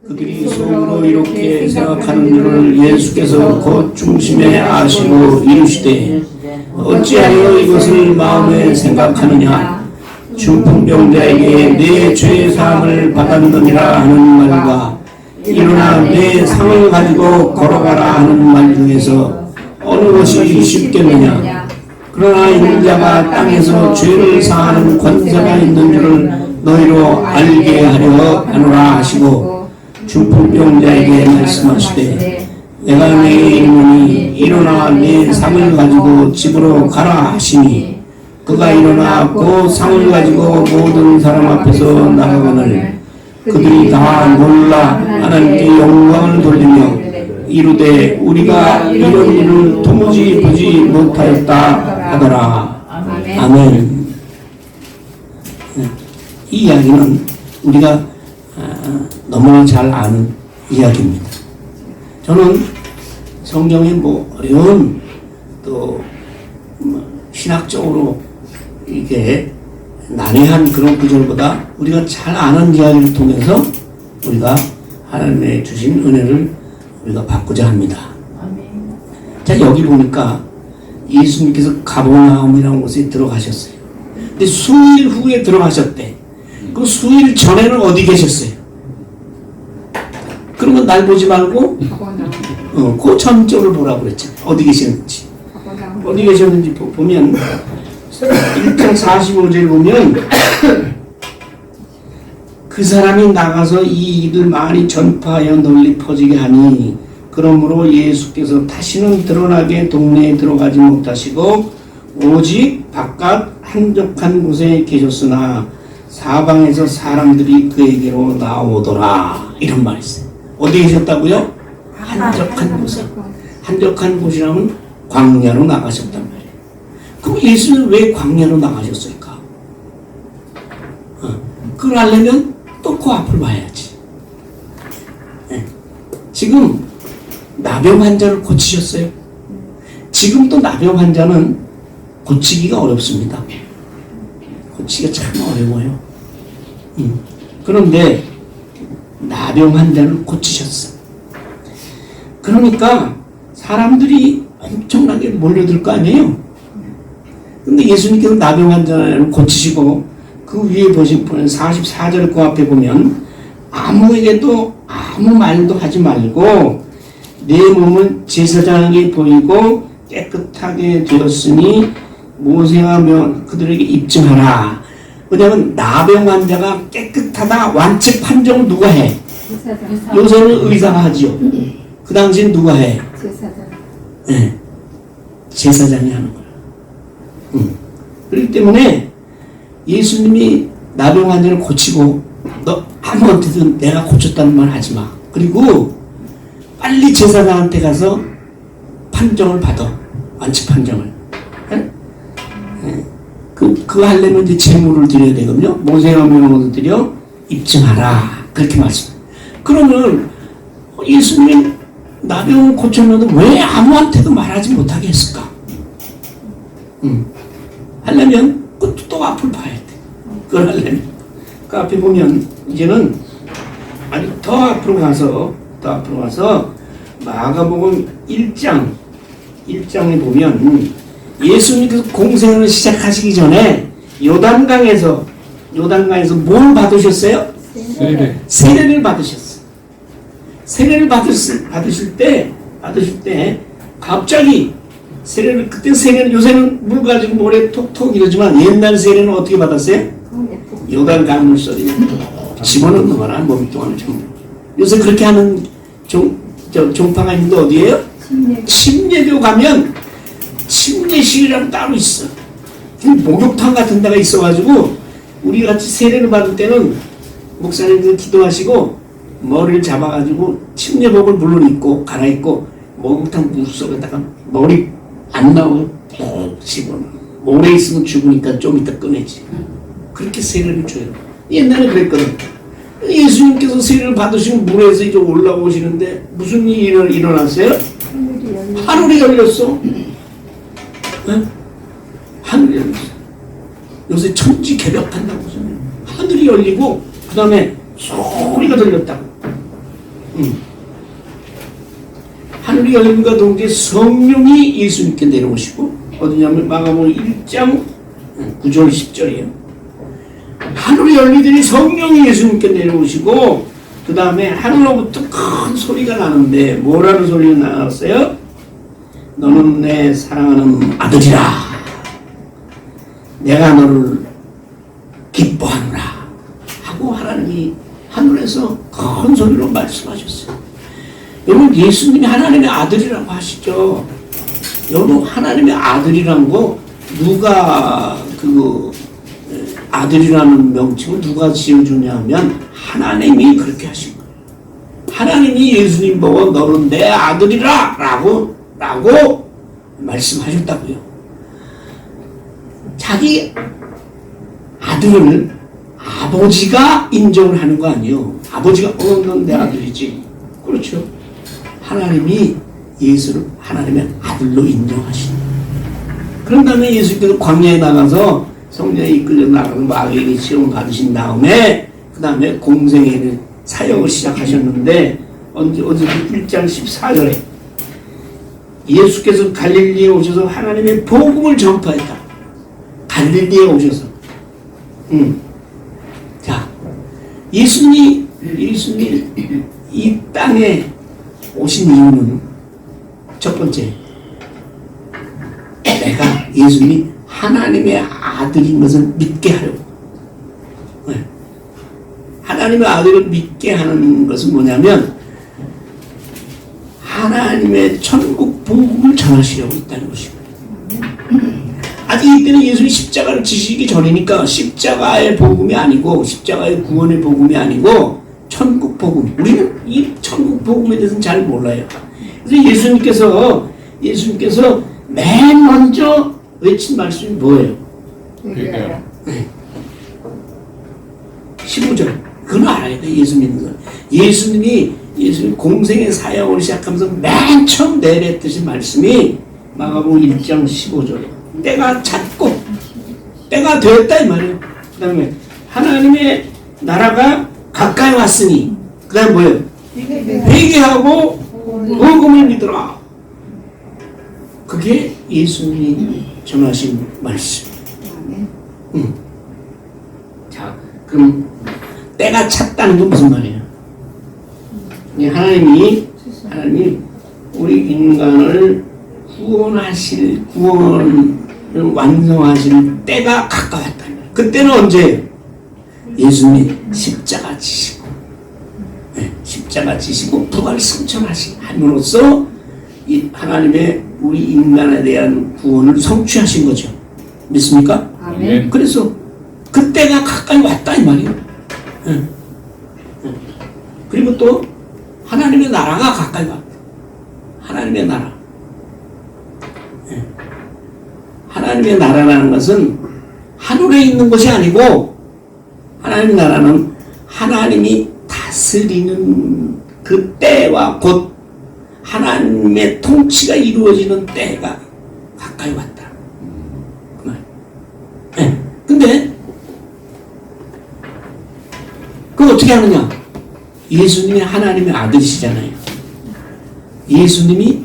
그들이 속으로 이렇게 생각하는 줄을 예수께서 곧 중심에 아시고 이르시되 어찌하여 이것을 마음에 생각하느냐 중풍병자에게 내 죄 사함을 받았느니라 하는 말과 일어나 내 상을 가지고 걸어가라 하는 말 중에서 어느 것이 쉽겠느냐. 그러나 이는 자가 땅에서 죄를 사하는 권세가 있는 줄을 너희로 알게 하려 하노라 하시고 중풍병자에게 말씀하시되 내가 내게 이르노니 일어나 내 상을 가지고 집으로 가라 하시니 그가 일어나 그 상을 가지고 모든 사람 앞에서 나가거늘 그들이 다 놀라 하나님께 영광을 돌리며 이르되 우리가 이런 일을 도무지 보지 못하였다 하더라. 아멘. 이 이야기는 우리가 너무나 잘 아는 이야기입니다. 저는 성경의 어려운 또 신학적으로 이게 난해한 그런 구절보다 우리가 잘 아는 이야기를 통해서 우리가 하나님의 주신 은혜를 우리가 받고자 합니다. 자, 여기 보니까 예수님께서 가버나움이라는 곳에 들어가셨어요. 근데 수일 후에 들어가셨대. 그 수일 전에는 어디 계셨어요? 그러면 날 보지 말고 그 전적을 보라고 그랬잖아요. 어디 계셨는지. 어디 계셨는지 보면 1장 45절 보면 그 사람이 나가서 이 일을 많이 전파하여 널리 퍼지게 하니 그러므로 예수께서 다시는 드러나게 동네에 들어가지 못하시고 오직 바깥 한적한 곳에 계셨으나 사방에서 사람들이 그에게로 나오더라. 이런 말이 있어요. 어디 계셨다고요? 한적한 곳에. 한적한 곳이라면 광야로 나가셨단 말이에요. 그럼 예수는 왜 광야로 나가셨을까? 그걸 하려면 또 그 앞을 봐야지. 네. 지금 나병 환자를 고치셨어요. 지금도 나병 환자는 고치기가 어렵습니다. 고치기가 참 어려워요. 그런데 나병 환자를 고치셨어. 그러니까 사람들이 엄청나게 몰려들 거 아니에요. 근데 예수님께서 나병 환자를 고치시고 그 위에 보시면 44절 그 앞에 보면 아무에게도 아무 말도 하지 말고 내 몸을 제사장에게 보이고 깨끗하게 되었으니 모세와 그들에게 입증하라. 왜냐하면 나병 환자가 깨끗하다 완치 판정을 누가 해? 요새는 의사가 하지요. 그 당시엔 누가 해? 제사장. 네. 제사장이 하는 거야. 그렇기 때문에 예수님이 나병 환자를 고치고 너 아무한테도 내가 고쳤다는 말 하지 마. 그리고 빨리 제사장한테 가서 판정을 받아. 완치 판정을. 네? 네. 그거 하려면 이제 제물을 드려야 되거든요. 모세와 명을 드려 입증하라. 그렇게 말씀. 그러면 예수님이 나병을 고쳤는데 왜 아무한테도 말하지 못하게 했을까? 하려면 그것도 또 앞을 봐야 돼. 그걸 하려면. 그 앞에 보면 이제는 아니 더 앞으로 가서 마가복음 1장에 보면 예수님께서 공생을 시작하시기 전에 요단강에서 뭘 받으셨어요? 세례를 받으셨어요. 세례를 받으실 때 갑자기 세례를 그때 세례는 요새는 물 가지고 모래 톡톡 이러지만 옛날 세례는 어떻게 받았어요? 요단 물소리 집어넣는 거나 몸뚱아리 전부. 요새 그렇게 하는 종파가 있는데 어디예요? 침례교 가면 침례실이라고 따로 있어. 목욕탕 같은 데가 있어가지고 우리 같이 세례를 받을 때는 목사님들 기도하시고 머리를 잡아가지고 침례복을 물론 입고 갈아입고 목욕탕 물 속에다가 머리 안 나오고 푹 집어넣어. 오래 있으면 죽으니까 좀 이따 꺼내지. 그렇게 세례를 줘요. 옛날에 그랬거든. 예수님께서 세례를 받으시고 물에서 이제 올라오시는데 무슨 일이 일어났어요? 하늘이 열렸어. 네? 하늘이 열렸어. 요새 천지 개벽한다고 하잖아요. 하늘이 열리고 그 다음에 소리가 들렸다고. 하늘이 열림과 동시에 성령이 예수님께 내려오시고, 어디냐면 마가복음 1장 9절 10절이에요. 하늘이 열리더니 성령이 예수님께 내려오시고, 그 다음에 하늘로부터 큰 소리가 나는데 뭐라는 소리가 나왔어요? 너는 내 사랑하는 아들이라, 내가 너를 기뻐하노라 하고 하나님이 하늘에서 큰 소리로 말씀하셨어요. 여러분, 예수님이 하나님의 아들이라고 하시죠. 여러분, 하나님의 아들이란 거 누가 아들이라는 명칭을 누가 지어주냐 하면 하나님이 그렇게 하신 거예요. 하나님이 예수님 보고 너는 내 아들이라 라고 말씀하셨다고요. 자기 아들을 아버지가 인정을 하는 거 아니에요. 아버지가 넌 내 아들이지. 그렇죠. 하나님이 예수를 하나님의 아들로 인정하신 거예요. 그런 다음에 예수께서 광야에 나가서 성령에 이끌려 나가서 마귀에게 시험 받으신 다음에 그 다음에 공생애를 사역을 시작하셨는데 어제 1장 14절에 예수께서 갈릴리에 오셔서 하나님의 복음을 전파했다. 갈릴리에 오셔서 자, 예수님이 이 땅에 오신 이유는 첫 번째, 내가 예수님이 하나님의 아들인 것을 믿게 하려고. 하나님의 아들을 믿게 하는 것은 뭐냐면 하나님의 천국 복음을 전하시려고 있다는 것입니다. 아직 이때는 예수님이 십자가를 지시기 전이니까 십자가의 복음이 아니고 십자가의 구원의 복음이 아니고 천국 복음. 우리는 이 천국 복음에 대해서는 잘 몰라요. 그래서 예수님께서 맨 먼저 외친 말씀이 뭐예요? 회개하라. 15절. 그건 알아야 돼. 예수 믿는 건. 예수님이 공생의 사역을 시작하면서 맨 처음 내뱉으신 말씀이 마가복음 1장 15절이에요. 때가 찼고 때가 되었다 이 말이에요. 그 다음에 하나님의 나라가 가까이 왔으니 그 다음에 뭐예요? 회개하고 복음을 믿어라. 그게 예수님이 전하신 말씀. 자, 그럼 때가 찼다는 건 무슨 말이에요? 하나님이 우리 인간을 구원을 완성하실 때가 가까웠다. 그때는 언제? 예수님이 십자가 지시고, 십자가 지시고 부활 승천하심으로써 하나님의 우리 인간에 대한 구원을 성취하신 거죠. 믿습니까? 아멘. 그래서 그때가 가까이 왔다 이 말이에요. 그리고 또 하나님의 나라가 가까이 왔다. 하나님의 나라. 하나님의 나라라는 것은 하늘에 있는 것이 아니고 하나님의 나라는 하나님이 다스리는 그 때와 곧 하나님의 통치가 이루어지는 때가 가까이 왔다. 그 말. 근데 그걸 어떻게 하느냐? 예수님이 하나님의 아들이시잖아요. 예수님이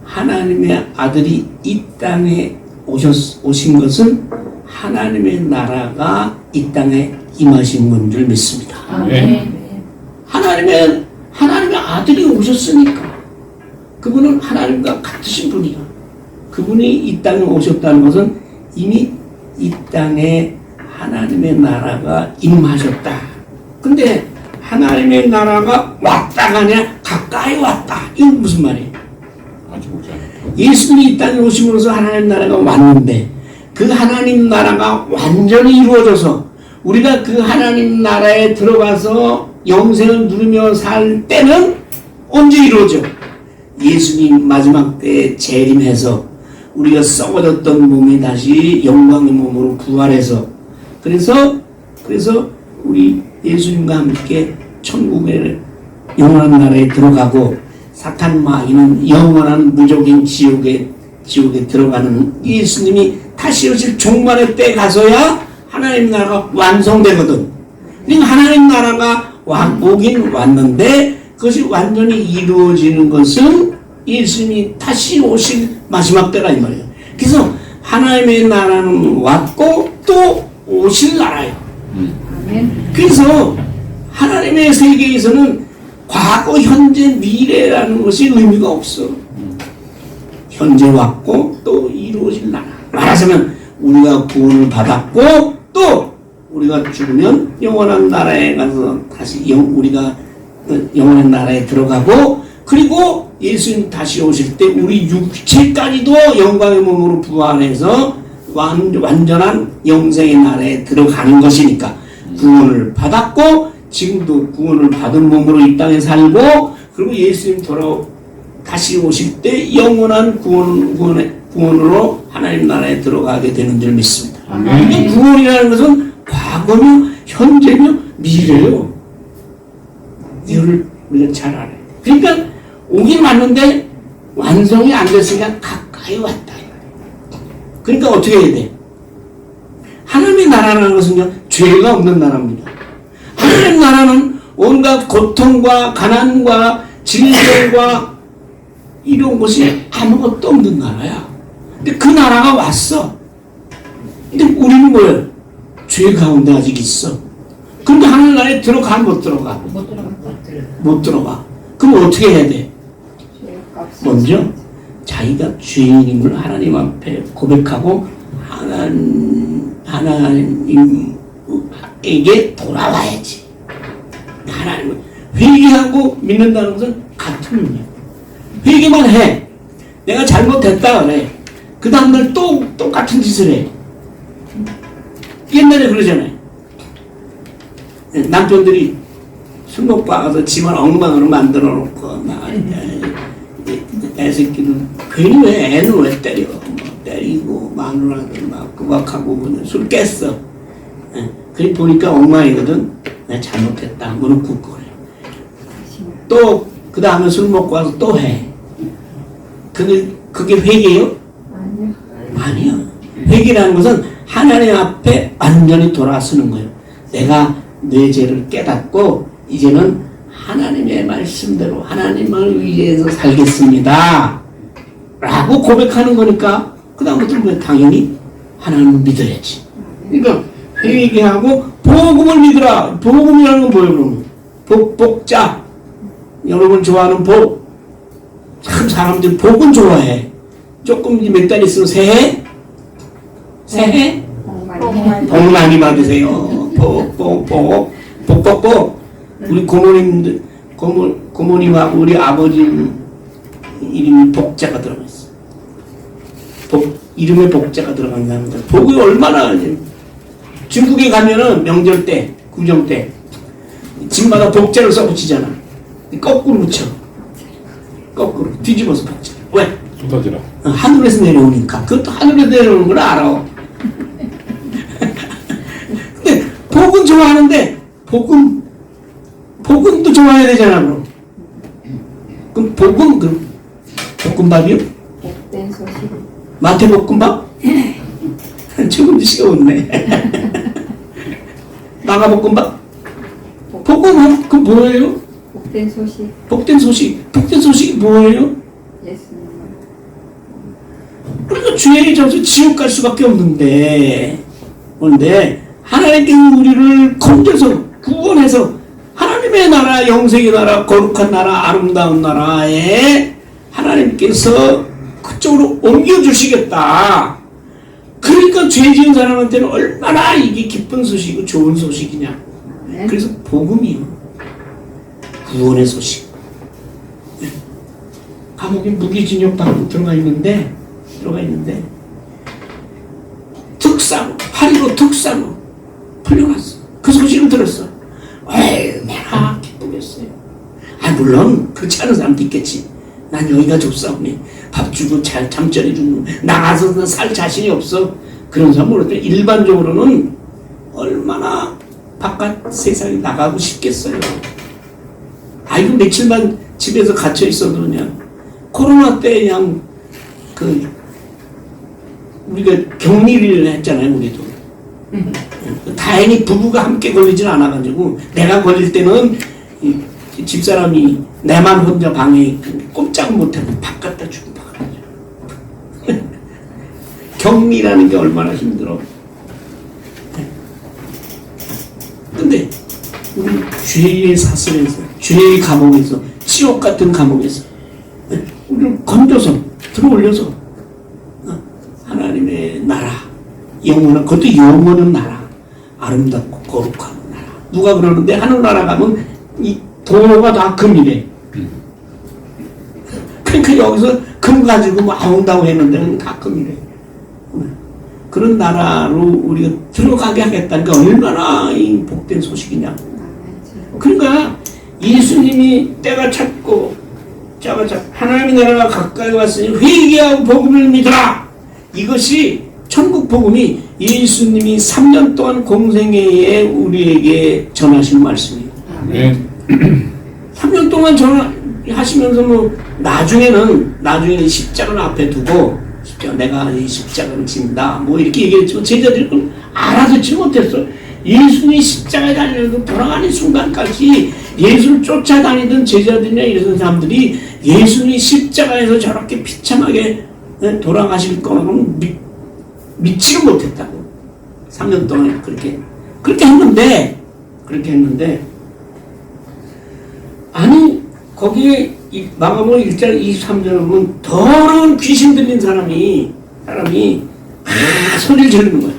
하나님의 아들이 이 땅에 오신 것은 하나님의 나라가 이 땅에 임하신 건 줄 믿습니다. 아멘. 하나님의 아들이 오셨으니까 그분은 하나님과 같으신 분이야. 그분이 이 땅에 오셨다는 것은 이미 이 땅에 하나님의 나라가 임하셨다. 근데 하나님의 나라가 왔다가 아니라 가까이 왔다. 이건 무슨 말이에요? 아직 오지 않았다. 예수님이 이 땅에 오심으로써 하나님 나라가 왔는데 그 하나님 나라가 완전히 이루어져서 우리가 그 하나님 나라에 들어가서 영생을 누리며 살 때는 언제 이루어져? 예수님 마지막 때에 재림해서 우리가 썩어졌던 몸이 다시 영광의 몸으로 부활해서 그래서 우리 예수님과 함께 천국의 영원한 나라에 들어가고 사탄 마귀는 영원한 무적인 지옥에 들어가는 예수님이 다시 오실 종말의 때 가서야 하나님 나라가 완성되거든. 그러니까 하나님 나라가 오긴 왔는데 그것이 완전히 이루어지는 것은 예수님이 다시 오실 마지막 때라 이 말이에요. 그래서 하나님의 나라는 왔고 또 오실 나라예요. 아멘. 그래서 하나님의 세계에서는 과거, 현재, 미래라는 것이 의미가 없어. 현재 왔고 또 이루어질 나라. 말하자면 우리가 구원을 받았고 또 우리가 죽으면 영원한 나라에 가서 다시 우리가 영원한 나라에 들어가고, 그리고 예수님 다시 오실 때 우리 육체까지도 영광의 몸으로 부활해서 완전한 영생의 나라에 들어가는 것이니까 구원을 받았고 지금도 구원을 받은 몸으로 이 땅에 살고, 그리고 예수님 다시 오실 때 영원한 구원으로 하나님 나라에 들어가게 되는 줄 믿습니다. 이 구원이라는 것은 과거며 현재며 미래요. 이거를 우리가 잘 알아요. 그러니까 오긴 왔는데 완성이 안 됐으니까 가까이 왔다. 그러니까 어떻게 해야 돼? 하나님의 나라라는 것은요, 죄가 없는 나라입니다. 하나님의 나라는 온갖 고통과 가난과 질병과 이런 것이 아무것도 없는 나라야. 근데 그 나라가 왔어. 근데 우리는 뭐예요? 죄 가운데 아직 있어. 근데 하나님 나라에 들어가, 못 들어가? 못 들어가. 그럼 어떻게 해야 돼? 먼저 자기가 죄인임을 하나님 앞에 고백하고 하나님에게 돌아와야지. 하나님을 회개하고 믿는다는 것은 같은 의미야. 회개만 해. 내가 잘못했다 그래. 그 다음날 또 똑같은 짓을 해. 옛날에 그러잖아요. 남편들이 술 먹고 와서 집안 엉망으로 만들어 놓고 애 새끼는 괜히 왜 애는 왜 때려? 때리고 마누라들 막 구박하고 술 깼어. 그래 보니까 엉망이거든. 내가 잘못했다. 무릎 꿇고 그래. 또 그 다음에 술 먹고 와서 또 해. 그게 회개요? 아니요. 회개라는 것은 하나님 앞에 완전히 돌아서는 거예요. 내가 내 죄를 깨닫고 이제는 하나님의 말씀대로 하나님을 의지해서 살겠습니다 라고 고백하는 거니까 그 다음부터는 당연히 하나님을 믿어야지. 그러니까 회개하고 복음을 믿으라. 복음이라는 건 뭐예요? 그러면 복자. 여러분 좋아하는 복. 참 사람들이 복은 좋아해. 조금 몇 달 있으면 새해 복 많이 받으세요. 복. 우리 고모님하고 우리 아버지 이름이 복자가 들어가 있어. 이름에 복자가 들어간 사람들. 복이 얼마나, 중국에 가면은 명절 때, 구정 때, 집마다 복자를 써붙이잖아. 거꾸로 붙여. 거꾸로. 뒤집어서 복자. 왜? 쏟아지라. 하늘에서 내려오니까. 그것도 하늘에서 내려오는 걸 알아. 근데 복은 좋아하는데, 복음도 좋아해야 되잖아, 그럼. 그럼 볶음밥이요? 복된 소식. 마태볶음밥? 조금 시가 없네. 마가볶음밥? 볶음밥? 그 뭐예요? 복된 소식. 복된 소식이 뭐예요? 예수님. 우리가 죄에 져서 지옥 갈 수밖에 없는데, 그런데 하나님께 우리를 건져서 구원해서 하나님의 나라, 영생의 나라, 거룩한 나라, 아름다운 나라에 하나님께서 그쪽으로 옮겨주시겠다. 그러니까 죄 지은 사람한테는 얼마나 이게 기쁜 소식이고 좋은 소식이냐. 네. 그래서 복음이요. 구원의 소식. 감옥에 무기징역당하고 들어가 있는데 파리로 특사로 풀려갔어. 그 소식을 들었어. 얼마나 기쁘겠어요. 물론 그렇지 않은 사람도 있겠지. 난 여기가 좁사오니 밥 주고 잠자리 주고 나가서 살 자신이 없어. 그런 사람 모르겠는데 일반적으로는 얼마나 바깥 세상에 나가고 싶겠어요. 이거 며칠만 집에서 갇혀 있어도 그냥 코로나 때 그냥 우리가 격리를 했잖아요, 우리도. 다행히 부부가 함께 걸리진 않아가지고 내가 걸릴 때는 집사람이 내만 혼자 방에 있고 꼼짝 못하고 바깥다 주고 바깥다 주고 격리라는 게 얼마나 힘들어. 근데 우리 죄의 사슬에서 죄의 감옥에서 지옥 같은 감옥에서 우리를 건져서 들어올려서 하나님의 나라 영원한 그것도 영원한 나라 아름답고 거룩한 나라 누가 그러는데 하늘나라 가면 이 도로가 다 금이래. 그러니까 여기서 금 가지고 뭐 아웅다웅 했는데 다 금이래. 그런 나라로 우리가 들어가게 하겠다는 게 얼마나 이 복된 소식이냐. 그러니까 예수님이 때가 찼고 때가 찼고 하나님의 나라가 가까이 왔으니 회개하고 복음을 믿으라. 이것이 천국 복음이 예수님이 3년 동안 공생애에 우리에게 전하신 말씀이에요. 네. 3년 동안 전하시면서 뭐 나중에는 십자가를 앞에 두고 십자가 내가 이 십자가를 진다 뭐 이렇게 얘기했지만 제자들이 그걸 알아듣지 못했어. 예수님이 십자가에 달려서 돌아가는 순간까지 예수를 쫓아다니던 제자들이나 이런 사람들이 예수님이 십자가에서 저렇게 비참하게 돌아가실 거라고는 믿지를 못했다고. 3년 동안 그렇게 했는데 아니 거기에 마가복음 1장 23절에 보면 더러운 귀신 들린 사람이 소리를 지르는 거야.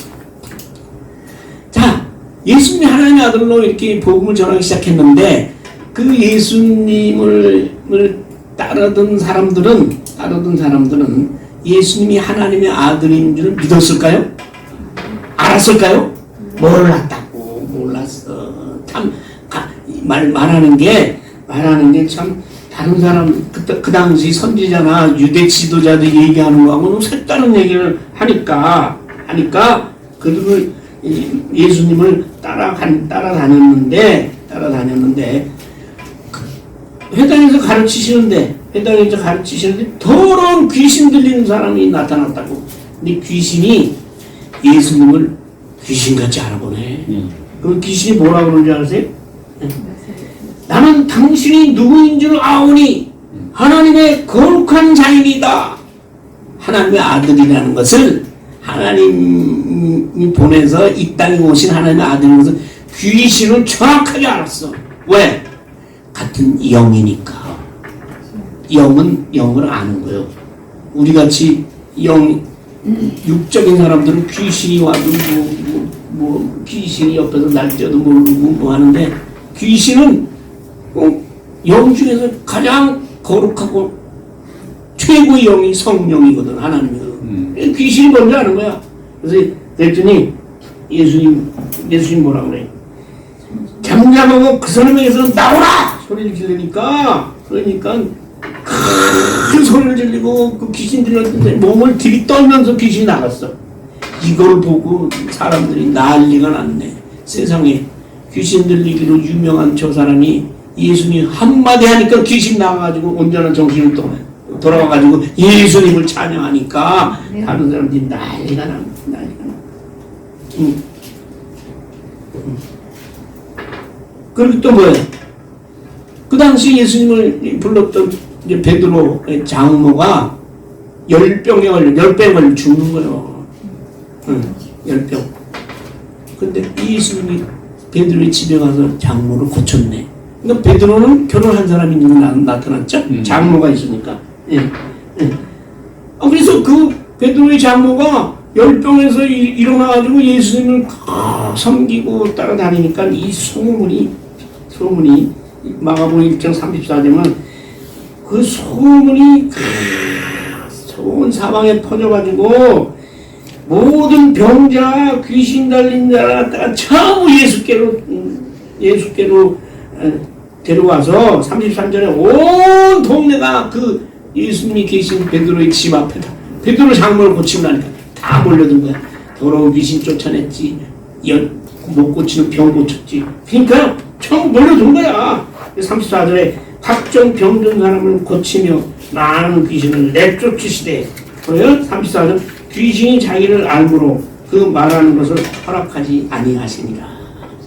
자, 예수님이 하나님의 아들로 이렇게 복음을 전하기 시작했는데 그 예수님을 따르던 사람들은 예수님이 하나님의 아들인 줄 믿었을까요? 알았을까요? 몰랐어. 참 말하는 게 참 다른 사람 그 당시 선지자나 유대 지도자들 얘기하는 거하고는 색다른 얘기를 하니까 그들을 예수님을 따라다녔는데 회당에서 가르치시는데 더러운 귀신 들리는 사람이 나타났다고. 근데 귀신이 예수님을 귀신같이 알아보네. 그럼 귀신이 뭐라 그러는 줄 아세요? 나는 당신이 누구인 줄 아오니 하나님의 거룩한 자인이다. 하나님의 아들이라는 것을 하나님이 보내서 이 땅에 오신 하나님의 아들인 것을 귀신은 정확하게 알았어. 왜? 같은 영이니까. 영은 영을 아는 거예요. 우리같이 육적인 사람들은 귀신이 와도 귀신이 옆에서 날뛰어도 모르고 뭐 하는데 귀신은 영 중에서 가장 거룩하고 최고의 영이 성령이거든. 하나님이거든. 귀신이 뭔지 아는 거야. 그래서 그랬더니 예수님 뭐라 그래? 잠잠하고 그 사람에게서 나오라! 소리를 지르니까 큰 소리를 질리고 그 귀신 들렸는데 몸을 들이떨면서 귀신이 나갔어. 이걸 보고 사람들이 난리가 났네. 세상에 귀신 들리기로 유명한 저 사람이 예수님 한마디 하니까 귀신 나가가지고 온전한 정신을 돌아와가지고 예수님을 찬양하니까 다른 사람들이 난리가 나. 그리고 또 뭐예요? 그 당시 예수님을 불렀던 이제 베드로의 장모가 열병을 죽는 거예요. 10병. 근데 예수님이 베드로의 집에 가서 장모를 고쳤네. 그러니까 베드로는 결혼한 사람이 나타났죠? 장모가 있으니까. 그래서 그 베드로의 장모가 열병에서 일어나가지고 예수님을 섬기고 따라다니니까 이 소문이 마가복음 1장 34절은 그 소문이 온 사방에 퍼져가지고 모든 병자, 귀신 달린 자를 갖다가 전부 예수께로 데려와서 33절에 온 동네가 그 예수님이 계신 베드로의 집 앞에다 베드로 장모를 고치고 나니까 다 몰려든 거야. 더러운 귀신 쫓아냈지, 못 고치는 병 고쳤지. 그러니까 처음 몰려든 거야. 34절에 각종 병든 사람을 고치며 많은 귀신을 내쫓으시되 34절 귀신이 자기를 알므로 그 말하는 것을 허락하지 아니하시니라.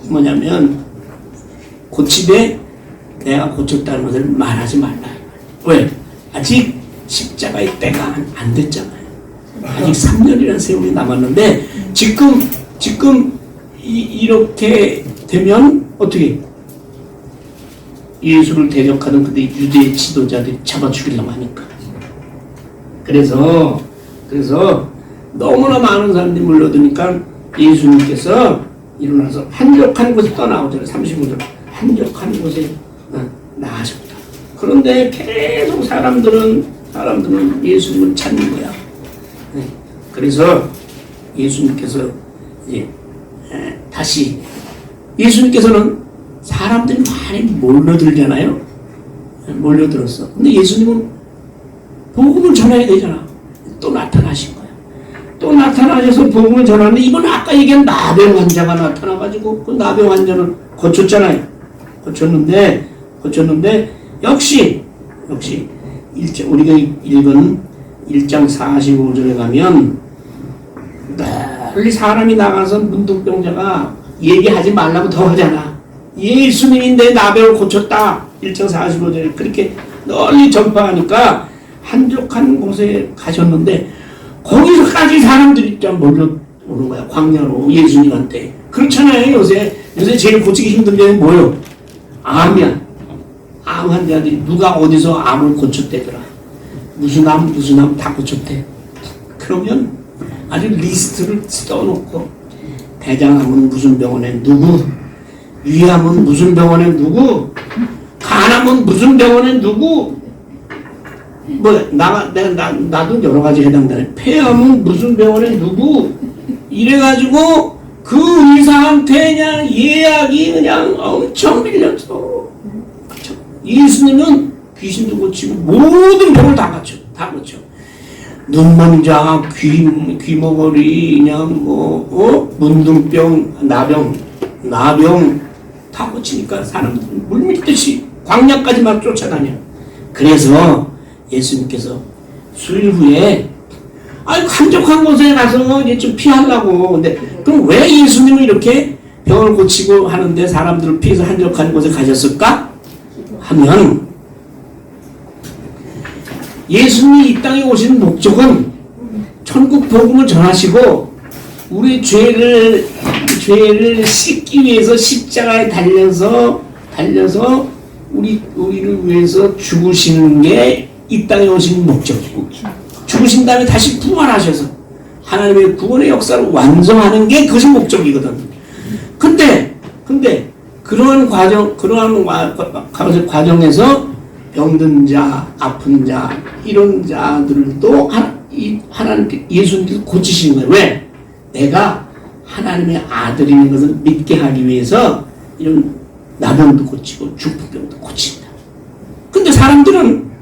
뭐냐면 고치되 내가 고쳤다는 것을 말하지 말라. 왜? 아직 십자가의 때가 안 됐잖아요. 아직 3년이라는 세월이 남았는데 지금 이렇게 되면 어떻게 예수를 대적하는 그때 유대 지도자들이 잡아 죽이려고 하니까. 그래서 너무나 많은 사람들이 몰려드니까 예수님께서 일어나서 한적한 곳에 떠나오잖아요. 35절. 한적한 곳에 나가셨다. 그런데 계속 사람들은 예수님을 찾는 거야. 그래서 예수님께서 이제 다시 예수님께서는 사람들이 많이 몰려들잖아요. 몰려들었어. 근데 예수님은 복음을 전해야 되잖아. 또 나타나신 거야. 또 나타나셔서 복음을 전하는데 이건 아까 얘기한 나병 환자가 나타나가지고 그 나병 환자를 고쳤잖아요. 고쳤는데 역시 우리가 읽은 1장 45절에 가면 널리 사람이 나가서 문둥병자가 얘기하지 말라고 더 하잖아. 예수님이 내 나병을 고쳤다. 1장 45절에 그렇게 널리 전파하니까 한적한 곳에 가셨는데 거기서까지 사람들이 좀 몰려오는 거야. 광야로 예수님한테. 그렇잖아요. 요새 제일 고치기 힘든 게 뭐예요? 암이야. 암 환자들이 누가 어디서 암을 고쳤대더라. 무슨 암 다 고쳤대. 그러면 아주 리스트를 써놓고 대장암은 무슨 병원에 누구, 위암은 무슨 병원에 누구, 간암은 무슨 병원에 누구, 나도 여러 가지 해당되네. 폐암은 무슨 병원에 누구, 이래가지고 그 의사한테 그냥 예약이 그냥 엄청 밀렸어. 예수님은 귀신도 고치고 모든 병을 다 고쳐. 눈먼자, 귀머거리, 그냥 문둥병, 나병 다 고치니까 사람들 물밀듯이 광야까지 막 쫓아다녀. 그래서 예수님께서 수일 후에 한적한 곳에 가서 이제 좀 피하려고. 근데 그럼 왜 예수님은 이렇게 병을 고치고 하는데 사람들을 피해서 한적한 곳에 가셨을까? 하면 예수님이 이 땅에 오신 목적은 천국 복음을 전하시고 우리 죄를 씻기 위해서 십자가에 달려서 우리를 위해서 죽으시는 게 이 땅에 오신 목적이고, 죽으신 다음에 다시 부활하셔서 하나님의 구원의 역사를 완성하는 게 그것이 목적이거든. 근데 그러한 과정에서 병든 자, 아픈 자, 이런 자들도 하나님께 예수님께서 고치시는 거예요. 왜? 내가 하나님의 아들인 것을 믿게 하기 위해서 이런 나병도 고치고 중풍병도 고친다. 근데 사람들은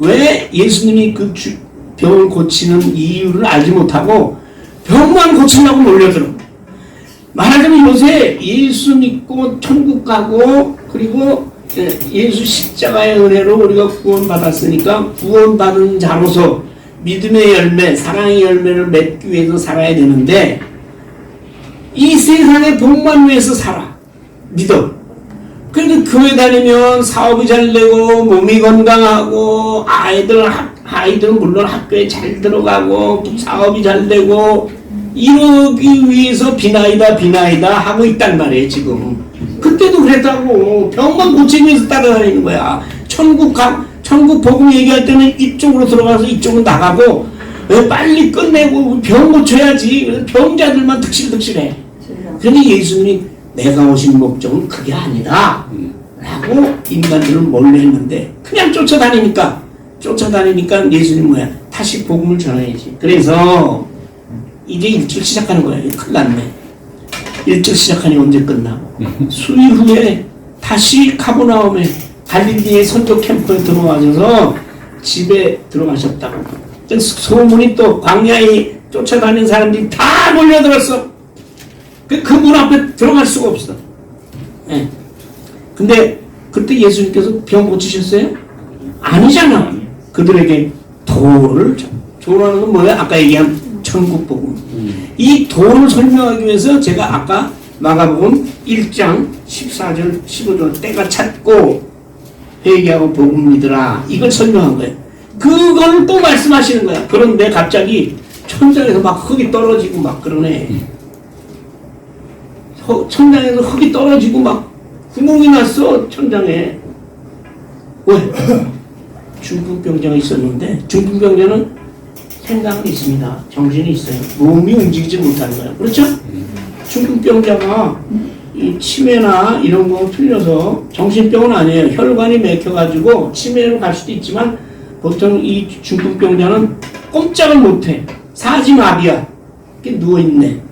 왜 예수님이 그 병을 고치는 이유를 알지 못하고 병만 고치려고 몰려들어. 말하자면 요새 예수 믿고 천국 가고 그리고 예수 십자가의 은혜로 우리가 구원받았으니까 구원받은 자로서 믿음의 열매, 사랑의 열매를 맺기 위해서 살아야 되는데 이 세상의 복만 위해서 살아. 믿어. 그런데 교회 다니면 사업이 잘 되고 몸이 건강하고 아이들은 물론 학교에 잘 들어가고 사업이 잘 되고 이러기 위해서 비나이다 하고 있단 말이에요 지금. 그때도 그랬다고. 병만 고치기 위해서 따라다니는 거야. 천국 복음 얘기할 때는 이쪽으로 들어가서 이쪽으로 나가고 빨리 끝내고 병 고쳐야지. 그래서 병자들만 득실득실해. 그런데 예수님이 내가 오신 목적은 그게 아니다 라고 인간들을 몰래 했는데 그냥 쫓아다니니까 예수님 뭐야? 다시 복음을 전해야지. 그래서 이제 일찍 시작하는 거야. 큰일 났네. 일찍 시작하니 언제 끝나? 수일 후에 다시 카보나움에 갈릴리의 선교 캠프에 들어와셔서 집에 들어가셨다고. 소문이 또 광야에 쫓아다니는 사람들이 다 몰려들었어. 그 문 앞에 들어갈 수가 없어. 예. 근데 그때 예수님께서 병 고치셨어요? 아니잖아. 그들에게 도를 도라는 건 뭐야? 아까 얘기한 천국 복음. 이 도를 설명하기 위해서 제가 아까 마가복음 1장 14절 15절 때가 찼고 회개하고 복음 믿으라. 이걸 설명한 거예요. 그걸 또 말씀하시는 거야. 그런데 갑자기 천장에서 막 흙이 떨어지고 막 그러네. 천장에서 흙이 떨어지고 막 구멍이 났어, 천장에. 왜? 중풍병자가 있었는데, 중풍병자는 생각은 있습니다. 정신이 있어요. 몸이 움직이지 못하는 거예요. 그렇죠? 중풍병자가 이 치매나 이런 거 틀려서, 정신병은 아니에요. 혈관이 막혀가지고 치매로 갈 수도 있지만, 보통 이 중풍병자는 꼼짝을 못해. 사지마비야. 이렇게 누워있네.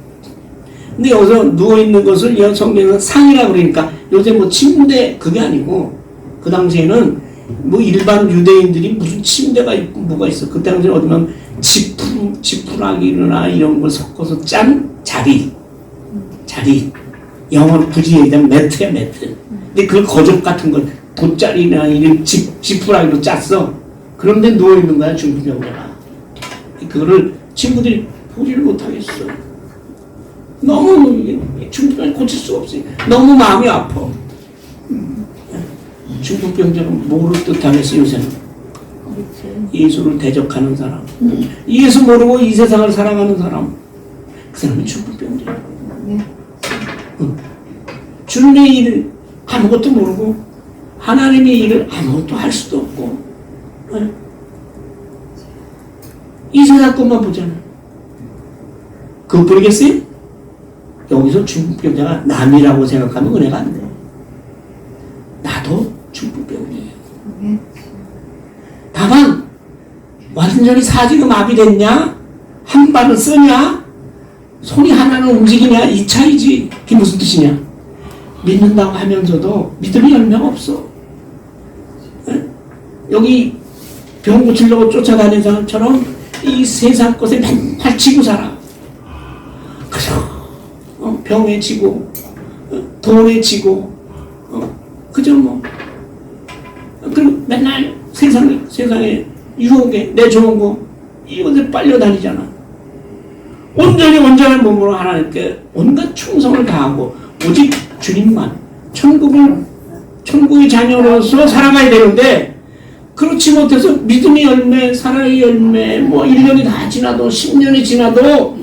근데 여기서 누워있는 것을 성경에서 상이라고 그러니까, 요새 뭐 침대, 그게 아니고, 그 당시에는 뭐 일반 유대인들이 무슨 침대가 있고 뭐가 있어. 그 당시에 어디면 지푸라기나 이런 걸 섞어서 짠 자리. 영어로 굳이 얘기하면 매트야, 매트. 근데 그 거적 같은 걸 돗자리나 이런 지푸라기로 짰어. 그런데 누워있는 거야, 중풍병자가. 그거를 친구들이 보지를 못하겠어. 너무 중풍병을 고칠 수가 없어요. 너무 마음이 아파. 중풍병자는 뭐를 뜻하겠어, 요새는? 예수를 대적하는 사람. 예수 모르고 이 세상을 살아가는 사람. 그 사람이 중풍병자야. 주님의 일을 아무것도 모르고 하나님의 일을 아무것도 할 수도 없고 이 세상 것만 보잖아. 그거 모르겠어요? 여기서 중풍병자가 남이라고 생각하면 은혜가 안 돼. 나도 중풍병이에요. 다만 완전히 사지가 마비됐냐? 한 발을 쓰냐? 손이 하나는 움직이냐? 이 차이지. 그게 무슨 뜻이냐? 믿는다고 하면서도 믿음의 열매가 없어. 에? 여기 병 고치려고 쫓아다니는 사람처럼 이 세상 것에 맨날 지고 살아. 그죠? 병에 지고 돈에 지고 그죠 뭐. 그럼 맨날 세상에 유혹에 내 좋은 거 이것에 빨려다니잖아. 온전히 온전한 몸으로 하나님께 온갖 충성을 다하고 오직 주님만 천국의 자녀로서 살아가야 되는데 그렇지 못해서 믿음의 열매, 사랑의 열매, 뭐 1년이 다 지나도 10년이 지나도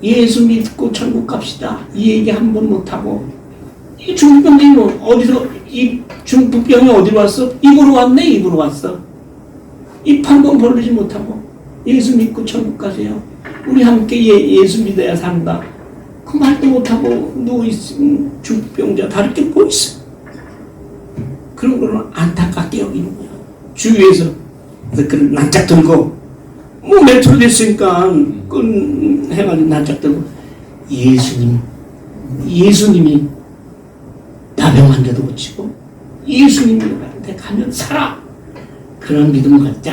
예수 믿고 천국 갑시다. 이 얘기 한 번 못하고 이 중풍병이 뭐 어디서 이 중풍병이 어디로 왔어? 입으로 왔네. 입으로 왔어. 입 한 번 벌리지 못하고 예수 믿고 천국 가세요. 우리 함께 예수 믿어야 산다. 그 말도 못하고 누워있으면 중풍병자 다를 게 뭐 있어. 그런 거는 안타깝게 여기는 거야. 주위에서 그런 낯짝 들고 뭐 메트로 됐으니까 끈 해가지고 낯짝 들고 예수님이 나병 환자도 고치고 예수님한테 가면 살아. 그런 믿음을 갖자.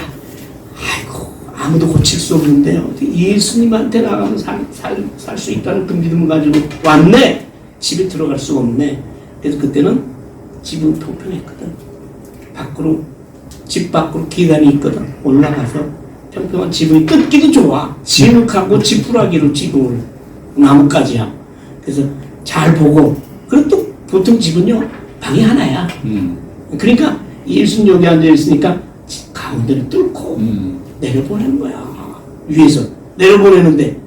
아이고 아무도 고칠 수 없는데 어떻게 예수님한테 나가면 살 수 있다는 그 믿음을 가지고 왔네. 집에 들어갈 수가 없네. 그래서 그때는 집은 평평했거든. 집 밖으로 계단이 있거든. 올라가서 평평한 지붕이 뜯기도 좋아. 진흙하고 지푸라기로 지붕을 나뭇가지야. 그래서 잘 보고. 그리고 또 보통 집은요 방이 하나야. 그러니까 예수님 여기 앉아 있으니까 가운데를 뚫고 내려보내는 거야. 위에서 내려보내는데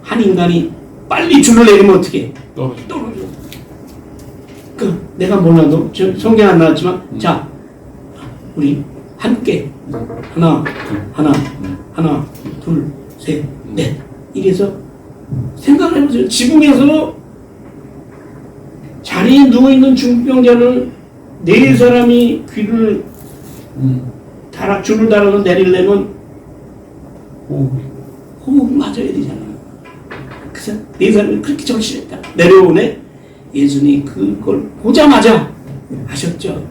한 인간이 빨리 줄을 내리면 어떻게? 떨어져. 내가 몰라도 성경 안 나왔지만 자 우리 함께 하나 둘 셋 넷 이래서 생각을 해보세요. 지붕에서 자리에 누워있는 중풍병자를 네 사람이 귀를 줄을 달아서 내리려면 호흡을 맞아야 되잖아. 그래서 네 사람이 그렇게 절실했다. 내려오네. 예수님이 그걸 보자마자 하셨죠.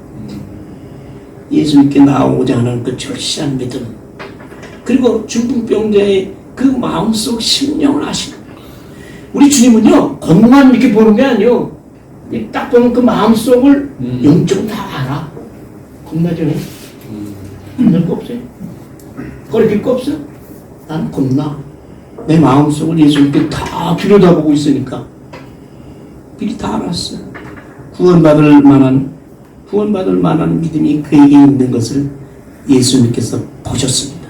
예수님께 나오고자 하는 그 절실한 믿음. 그리고 중풍병자의 그 마음속 심령을 아시는 우리 주님은요 겉만 이렇게 보는 게 아니에요. 딱 보면 그 마음속을 영적으로 다 알아. 겁나 전에 힘들 거 없어요. 꺼릴 거 없어. 난 겁나. 내 마음속을 예수님께 다 들여다보고 있으니까 미리 다 알았어. 구원받을 만한 믿음이 그에게 있는 것을 예수님께서 보셨습니다.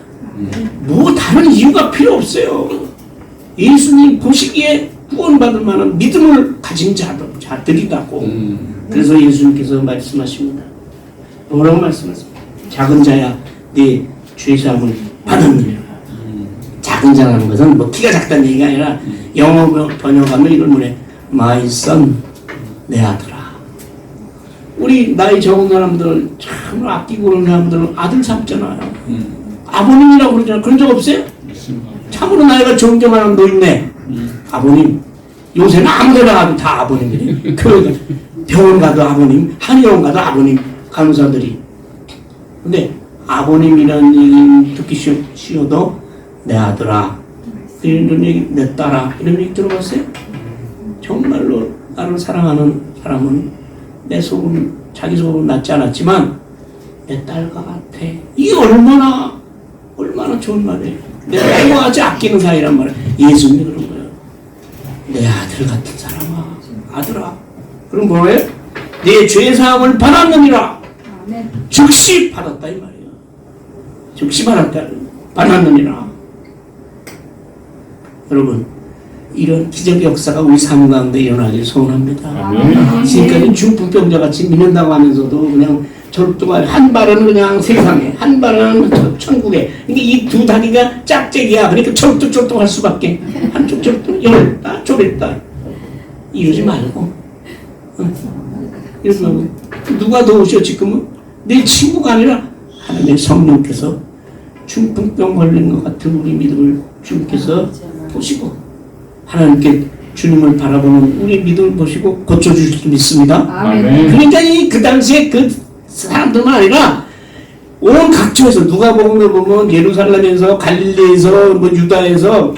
뭐 다른 이유가 필요 없어요. 예수님 보시기에 구원받을 만한 믿음을 가진 자들이라고. 그래서 예수님께서 말씀하십니다. 뭐라고 말씀하십니까? 작은 자야 네 죄사함을 받았느니라. 작은 자라는 것은 뭐 키가 작다는 얘기가 아니라 영어 번역하면 이런 문에 My son, 내 아들아. 우리 나이 적은 사람들 참 아끼고 그런 사람들은 아들 삼잖아요. 아버님이라고 그러잖아요. 그런 적 없어요? 참으로 나이가 적게 많은 노인네 아버님. 요새는 아무데나 가도 다 아버님이래. 교회 병원 가도 아버님, 한의원 가도 아버님, 간호사들이. 근데 아버님이라는 얘기 듣기 쉬워도 내 아들아, 이런 얘기, 내 딸아, 이런 얘기 들어봤어요? 정말로 나를 사랑하는 사람은 내 속은 자기 속은 낫지 않았지만 내 딸과 같아. 이게 얼마나 좋은 말이에요. 내 딸과 같이 아끼는 사이란 말이에요. 예수님이 그런 거예요. 내 아들 같은 사람아, 아들아. 그럼 뭐예요? 내 죄사함을 받았느니라. 아멘. 즉시 받았다 이 말이에요. 즉시 받았느니라. 여러분, 이런 기적의 역사가 우리 삶 가운데 일어나길 소원합니다. 아멘. 지금까지 중풍병자 같이 믿는다고 하면서도 그냥 절도가 한 발은 그냥 세상에, 한 발은 천국에. 그러니까 이 두 다리가 짝짝이야. 그러니까 절뚝절뚝할 수밖에. 한쪽 절뚝, 열다, 졸였다. 이러지 말고. 이러지 말고. 누가 도우셔 지금은? 내 친구가 아니라 하나님의 성령께서 중풍병 걸린 것 같은 우리 믿음을 주님께서 보시고 하나님께 주님을 바라보는 우리 믿음을 보시고 고쳐주실 줄 믿습니다. 아멘. 그러니까 그 당시에 그 사람들만 아니라 온 각처에서 누가복음에 보면 예루살렘에서 갈릴리에서 뭐 유다에서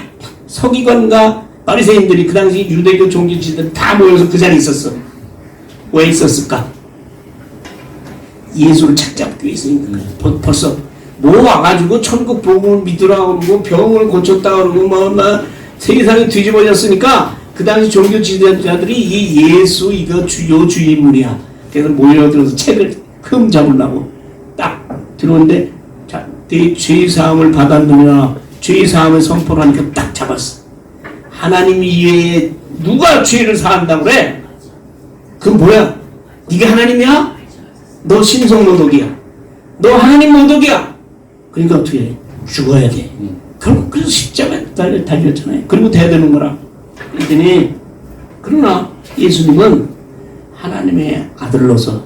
서기관과 바리새인들이 그 당시 유대교 종교지들 다 모여서 그 자리에 있었어. 왜 있었을까? 예수를 찾잡기 위해서니까. 벌써 뭐 와가지고 천국 복음을 믿으라고 그러고 병을 고쳤다 그러고 뭐 세상이 뒤집어졌으니까 그 당시 종교 지도자들이 이 예수 이거 주요 주인물이야. 그래서 모여들어서 책을 흠 잡으려고 딱 들어오는데 자, 네 죄 사함을 받았느냐 죄 사함을 선포를 하니까 딱 잡았어. 하나님 이외에 누가 죄를 사한다고 그래? 그건 뭐야? 네가 하나님이야? 너 신성모독이야. 너 하나님 모독이야. 그러니까 어떻게 해? 죽어야 돼. 결국 그래서 십자가에 달렸잖아요. 그리고 돼야 되는 거라. 그랬더니 그러나 예수님은 하나님의 아들로서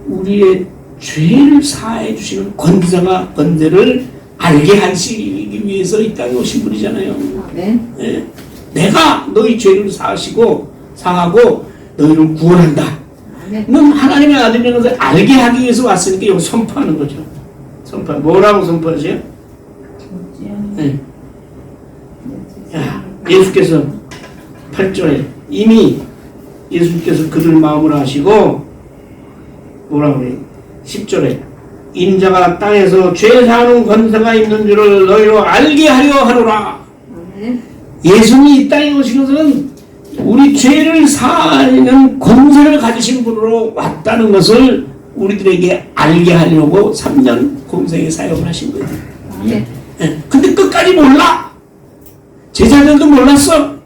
우리의 죄를 사해 주시는 권세를 알게 하시기 위해서 이 땅에 오신 분이잖아요. 아멘. 예. 내가 너희 죄를 사하고 너희를 구원한다. 아멘. 넌 하나님의 아들이라는 것을 알게 하기 위해서 왔으니까 여기 선포하는 거죠. 뭐라고 선포하세요? 네. 야, 예수께서 8절에 이미 예수께서 그들 마음을 아시고 뭐라고 그래요? 10절에 인자가 땅에서 죄 사하는 권세가 있는 줄을 너희로 알게 하려 하노라. 아멘. 예수님이 이 땅에 오신 것은 우리 죄를 사하는 권세를 가지신 분으로 왔다는 것을 우리들에게 알게 하려고 3년 공생에 사역을 하신 거예요. 아멘. 근데 끝까지 몰라. 제자들도 몰랐어.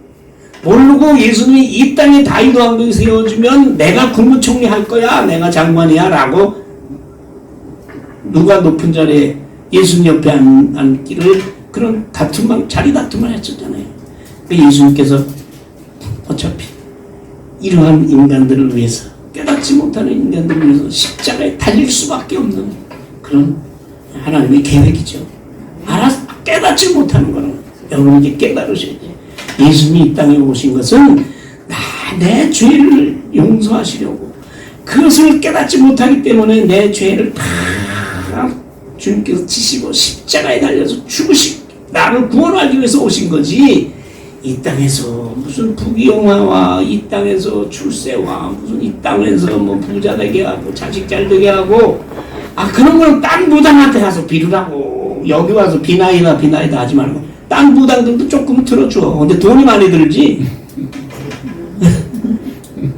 모르고 예수님이 이 땅에 다윗 왕국이 세워지면 내가 국무총리 할 거야. 내가 장관이야. 라고 누가 높은 자리에 예수님 옆에 앉기를 그런 자리 다툼만 했었잖아요. 예수님께서 어차피 이러한 인간들을 위해서 깨닫지 못하는 인간들을 위해서 십자가에 달릴 수밖에 없는 그런 하나님의 계획이죠. 깨닫지 못하는 거는 여러분이 깨달으셔야 돼요. 예수님이 이 땅에 오신 것은 내 죄를 용서하시려고 그것을 깨닫지 못하기 때문에 내 죄를 다 주님께서 지시고 십자가에 달려서 죽으시고 나를 구원하기 위해서 오신 거지. 이 땅에서 무슨 부귀영화와 이 땅에서 출세와 무슨 이 땅에서 뭐 부자 되게 하고 자식 잘 되게 하고 그런 거는 딴 무당한테 가서 빌으라고. 여기 와서 비나이다 하지 말고 딴 무당들도 조금 들어줘. 근데 돈이 많이 들지.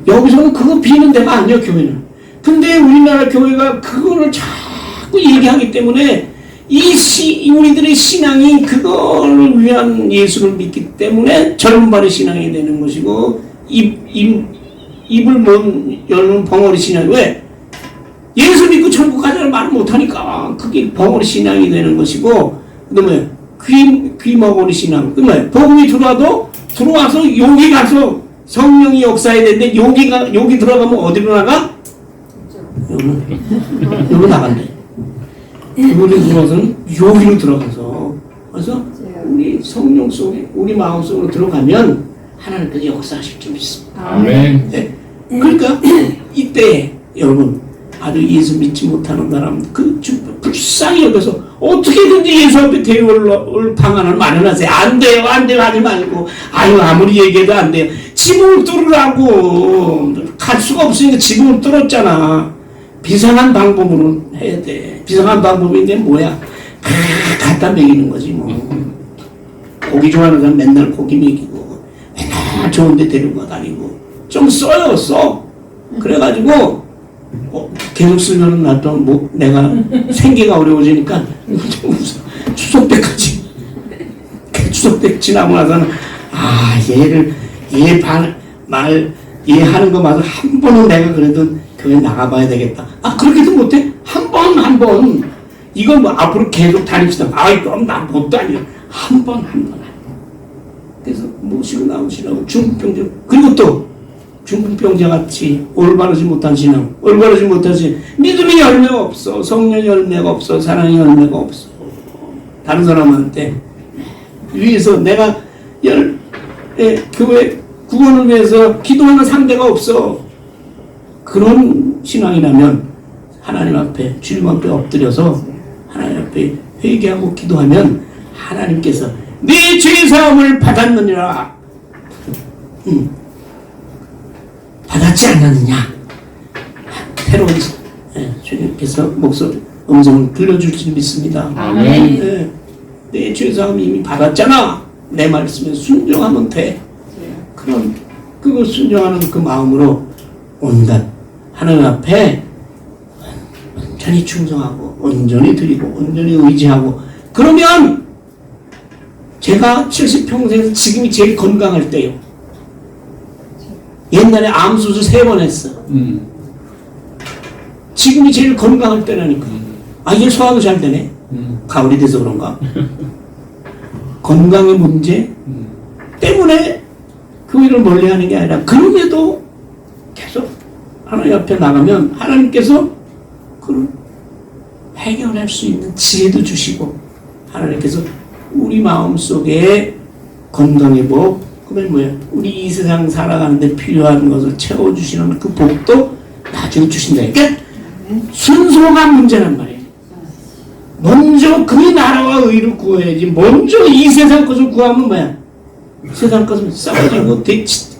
여기서는 그거 비는 데가 아니야, 교회는. 근데 우리나라 교회가 그거를 자꾸 얘기하기 때문에 우리들의 신앙이 그거를 위한 예수를 믿기 때문에 젊은발의 신앙이 되는 것이고, 입을 못 여는 벙어리 신앙이 왜? 예수 믿고 천국 가자는 말을 못하니까 그게 벙어리 신앙이 되는 것이고, 그 다음에 귀머거리 신앙. 그 다음에 복음이 들어와서 여기 가서 성령이 역사해야 되는데 여기 들어가면 어디로 나가? 여기로 나간대. 여기로 들어가서는 여기로 들어가서 그래서 우리 성령 속에 우리 마음 속으로 들어가면 하나님께서 역사하실 줄 믿습니다. 아멘. 네. 그러니까 이때 여러분 아주 예수 믿지 못하는 사람 불쌍히 여겨서 어떻게든지 예수 앞에 대우를 방안을 마련하세요. 안 돼요 하지 말고 아유 아무리 얘기해도 안 돼요. 지붕을 뚫으라고. 갈 수가 없으니까 지붕을 뚫었잖아. 비상한 방법으로 해야 돼. 비상한 방법인데 뭐야? 갖다 먹이는 거지 뭐. 고기 좋아하는 사람 맨날 고기 먹이고 맨날 좋은 데 데리고 다니고 좀 써. 그래가지고 계속 쓰면은 나도 뭐 내가 생계가 어려워지니까 추석 때까지 추석 때 지나고 나서는 얘 하는 거 맞아. 한 번은 내가 그래도 교회 나가봐야 되겠다. 그렇게도 못해? 한 번. 이거 뭐 앞으로 계속 다닙시다. 그럼 나 못 다녀. 한 번. 그래서 모시고 나오시라고 중풍병자. 그리고 또 중풍병자 같이 올바르지 못한 신앙, 올바르지 못한 신앙. 믿음이 열매가 없어. 성령의 열매가 없어. 사랑의 열매가 없어. 다른 사람한테 위해서 내가 교회 구원을 위해서 기도하는 상대가 없어. 그런 신앙이라면 하나님 앞에 주님 앞에 엎드려서 하나님 앞에 회개하고 기도하면 하나님께서 네 죄사함을 받았느니라. 받았지 않았느냐. 새로운 주님께서 음성을 들려줄 줄 믿습니다. 아멘. 내 죄사함 이미 받았잖아. 내 말씀에 순종하면 돼. 그거 순종하는 그 마음으로 온갖 하나님 앞에 온전히 충성하고 온전히 드리고 온전히 의지하고 그러면 제가 70평생에서 지금이 제일 건강할 때요. 옛날에 암수술 3번 했어. 지금이 제일 건강할 때라니까. 이게 소화도 잘 되네. 가을이 돼서 그런가. 건강의 문제 때문에 교회를 멀리하는 게 아니라 그럼에도 계속 하나님 앞에 나가면 하나님께서 그걸 해결할 수 있는 지혜도 주시고 하나님께서 우리 마음속에 건강의 복, 그러면 뭐야? 우리 이 세상 살아가는데 필요한 것을 채워주시는 그 복도 나중에 주신다니까. 순서가 문제란 말이에요. 먼저 그의 나라와 의를 구해야지. 먼저 이 세상 것을 구하면 뭐야? 세상 것을 싸가지고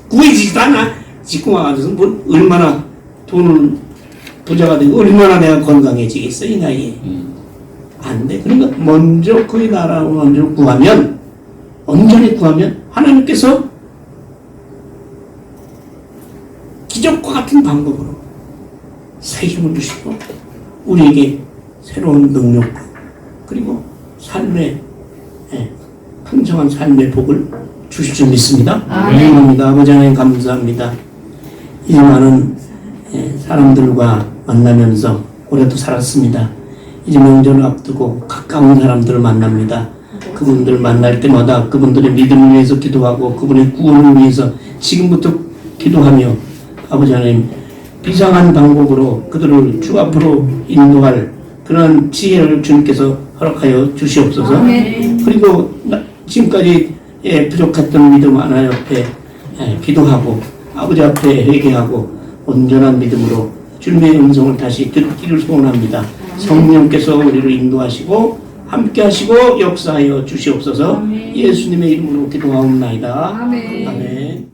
구해지지도 않아. 짓고 와가지고 뭐 얼마나 돈을 부자가 되고 얼마나 내가 건강해지겠어 이 나이에. 안 돼. 그러니까 먼저 그의 나라를 먼저 구하면, 온전히 구하면 하나님께서 기적과 같은 방법으로 새 힘을 주시고 우리에게 새로운 능력과 그리고 삶의 풍성한 삶의 복을 주실 줄 믿습니다. 감사합니다. 아버지 하나님 감사합니다. 이 많은 사람들과 만나면서 올해도 살았습니다. 이제 명절을 앞두고 가까운 사람들을 만납니다. 그분들 만날 때마다 그분들의 믿음을 위해서 기도하고 그분의 구원을 위해서 지금부터 기도하며 아버지 하나님 비상한 방법으로 그들을 주 앞으로 인도할 그런 지혜를 주님께서 허락하여 주시옵소서. 그리고 지금까지 부족했던 믿음 하나 옆에 기도하고 아버지 앞에 회개하고 온전한 믿음으로 주님의 음성을 다시 듣기를 소원합니다. 성령께서 우리를 인도하시고 함께 하시고 역사하여 주시옵소서. 예수님의 이름으로 기도하옵나이다. 아멘.